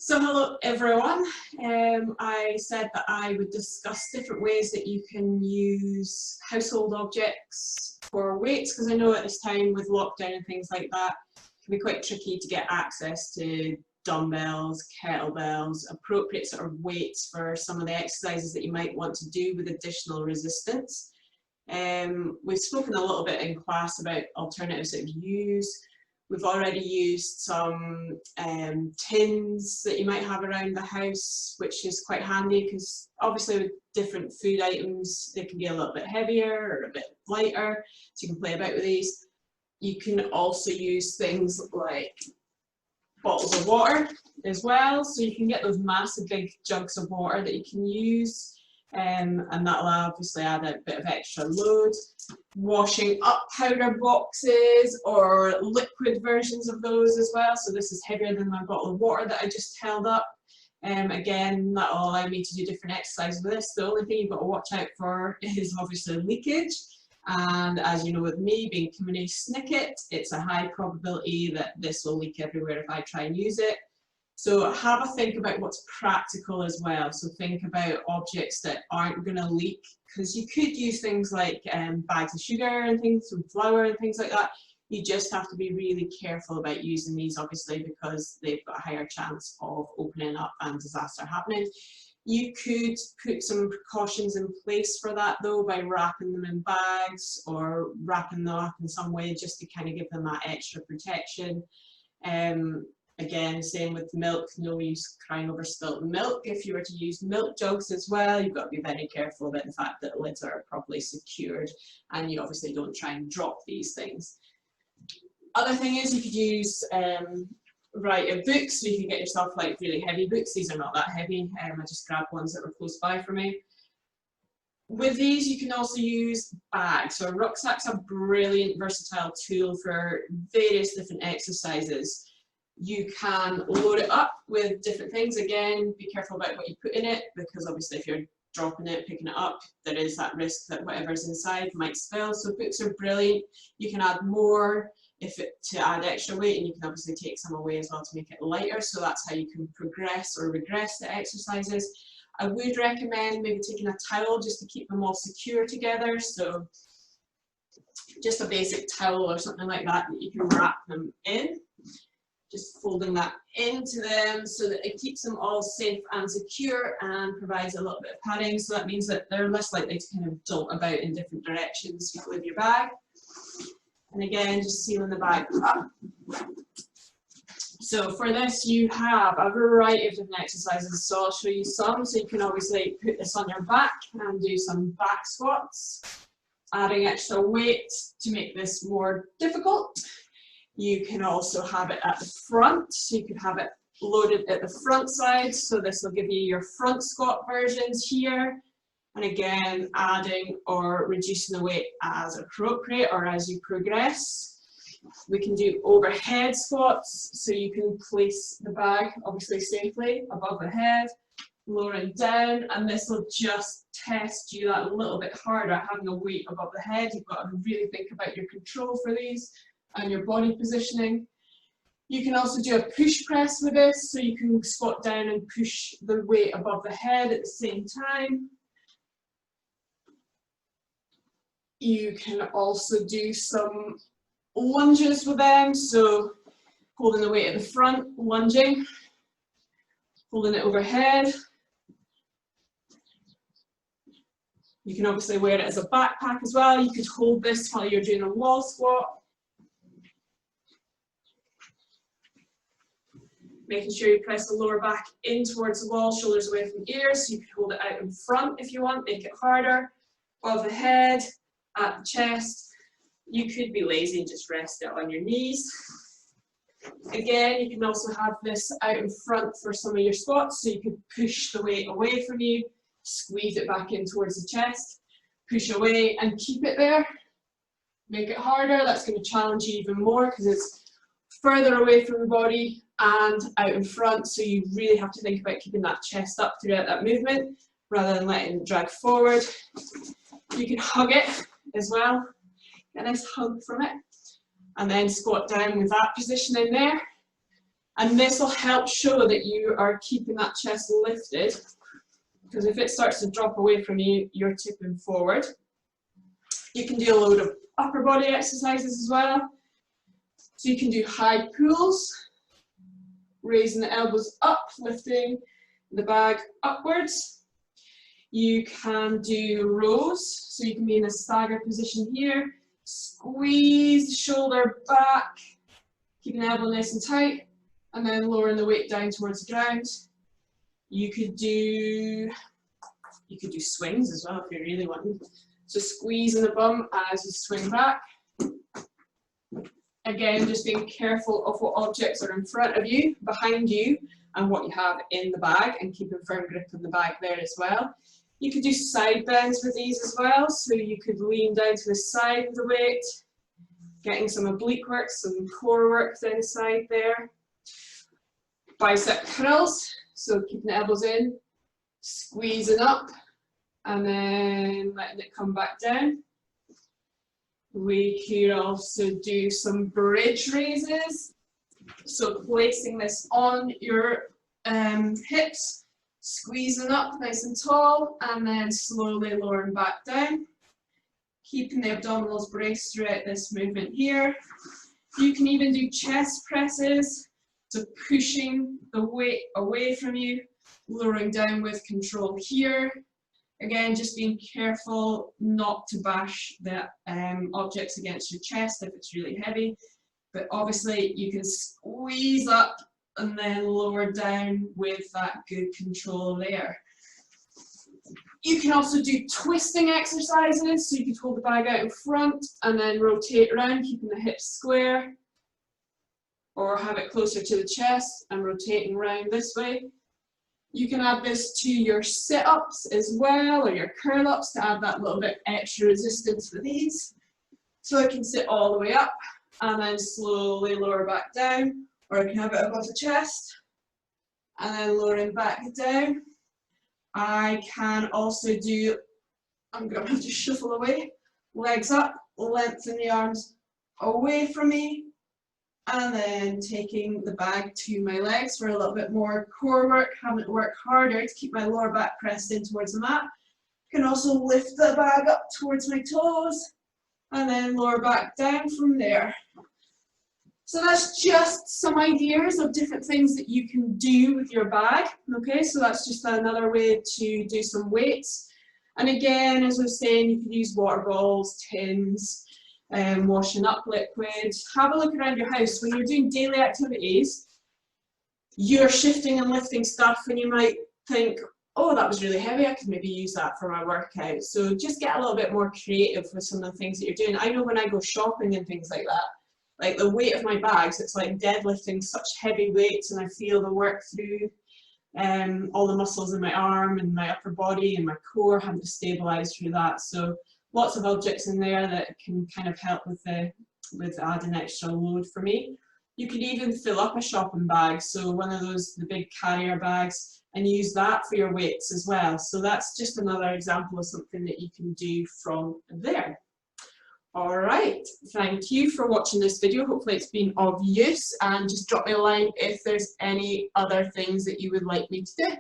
So hello everyone. I said that I would discuss different ways that you can use household objects for weights, because I know at this time with lockdown and things like that it can be quite tricky to get access to dumbbells, kettlebells, appropriate sort of weights for some of the exercises that you might want to do with additional resistance. We've spoken a little bit in class about alternatives that we use. We've already used some tins that you might have around the house, which is quite handy because obviously with different food items they can be a little bit heavier or a bit lighter, so you can play about with these. You can also use things like bottles of water as well, so you can get those massive big jugs of water that you can use, and that'll obviously add a bit of extra load. Washing up powder boxes or liquid versions of those as well, so this is heavier than my bottle of water that I just held up. Again, that'll allow me to do different exercises with this. The only thing you've got to watch out for is obviously leakage, and as you know with me being community snicket, it's a high probability that this will leak everywhere if I try and use it. So have a think about what's practical as well. So think about objects that aren't going to leak, because you could use things like bags of sugar and things, some flour and things like that. You just have to be really careful about using these, obviously, because they've got a higher chance of opening up and disaster happening. You could put some precautions in place for that though, by wrapping them in bags or wrapping them up in some way just to kind of give them that extra protection. Again, same with the milk, no use crying over spilt milk. If you were to use milk jugs as well, you've got to be very careful about the fact that the lids are properly secured and you obviously don't try and drop these things. Other thing is you could use writing books, so you can get yourself like really heavy books. These are not that heavy, I just grabbed ones that were close by for me. With these you can also use bags, so rucksacks are a brilliant versatile tool for various different exercises. You can load it up with different things. Again, be careful about what you put in it, because obviously if you're dropping it, picking it up, there is that risk that whatever's inside might spill. So books are brilliant. You can add more to add extra weight, and you can obviously take some away as well to make it lighter. So that's how you can progress or regress the exercises. I would recommend maybe taking a towel just to keep them all secure together. So just a basic towel or something like that that you can wrap them in. Just folding that into them so that it keeps them all safe and secure and provides a little bit of padding. So that means that they're less likely to kind of jolt about in different directions with your bag. And again, just sealing the bag up. So for this you have a variety of different exercises, so I'll show you some. So you can obviously put this on your back and do some back squats, adding extra weight to make this more difficult. You can also have it at the front, so you could have it loaded at the front side, so this will give you your front squat versions here, and again adding or reducing the weight as appropriate or as you progress. We can do overhead squats, so you can place the bag obviously safely above the head, lowering down, and this will just test you that a little bit harder, having a weight above the head. You've got to really think about your control for these and your body positioning. You can also do a push press with this, so you can squat down and push the weight above the head at the same time. You can also do some lunges with them, so holding the weight at the front, lunging, holding it overhead. You can obviously wear it as a backpack as well. You could hold this while you're doing a wall squat. Making sure you press the lower back in towards the wall, shoulders away from ears, so you can hold it out in front if you want, make it harder. Above the head, at the chest. You could be lazy and just rest it on your knees. Again, you can also have this out in front for some of your squats, so you could push the weight away from you, squeeze it back in towards the chest, push away and keep it there. Make it harder, that's going to challenge you even more because it's further away from the body and out in front, so you really have to think about keeping that chest up throughout that movement rather than letting it drag forward. You can hug it as well, get a nice hug from it, and then squat down with that position in there. And this will help show that you are keeping that chest lifted, because if it starts to drop away from you, you're tipping forward. You can do a load of upper body exercises as well. So you can do high pulls, raising the elbows up, lifting the bag upwards. You can do rows, so you can be in a stagger position here, squeeze the shoulder back, keeping the elbow nice and tight, and then lowering the weight down towards the ground. You could do swings as well if you really want. So squeezing the bum as you swing back. Again, just being careful of what objects are in front of you, behind you, and what you have in the bag, and keeping firm grip on the bag there as well. You could do side bends with these as well, so you could lean down to the side of the weight, getting some oblique work, some core work down the side there. Bicep curls, so keeping the elbows in, squeezing up, and then letting it come back down. We could also do some bridge raises, so placing this on your hips, squeezing up nice and tall, and then slowly lowering back down. Keeping the abdominals braced throughout this movement here. You can even do chest presses, so pushing the weight away from you, lowering down with control here. Again, just being careful not to bash the objects against your chest if it's really heavy. But obviously you can squeeze up and then lower down with that good control there. You can also do twisting exercises, so you could hold the bag out in front and then rotate around, keeping the hips square, or have it closer to the chest and rotating around this way. You can add this to your sit-ups as well, or your curl-ups, to add that little bit extra resistance for these. So I can sit all the way up and then slowly lower back down, or I can have it above the chest and then lowering back down. I can also do, I'm going to have to shuffle away, legs up, lengthen the arms away from me, and then taking the bag to my legs for a little bit more core work, having to work harder to keep my lower back pressed in towards the mat. I can also lift the bag up towards my toes, and then lower back down from there. So that's just some ideas of different things that you can do with your bag. Okay, so that's just another way to do some weights. And again, as I was saying, you can use water balls, tins, washing up liquid. Have a look around your house. When you're doing daily activities, you're shifting and lifting stuff, and you might think, oh, that was really heavy, I could maybe use that for my workout. So just get a little bit more creative with some of the things that you're doing. I know when I go shopping and things like that, like the weight of my bags, it's like deadlifting such heavy weights, and I feel the work through all the muscles in my arm and my upper body and my core, having to stabilize through that. So lots of objects in there that can kind of help with adding extra load for me. You can even fill up a shopping bag, so one of those, the big carrier bags, and use that for your weights as well. So that's just another example of something that you can do from there. All right, thank you for watching this video. Hopefully it's been of use, and just drop me a line if there's any other things that you would like me to do.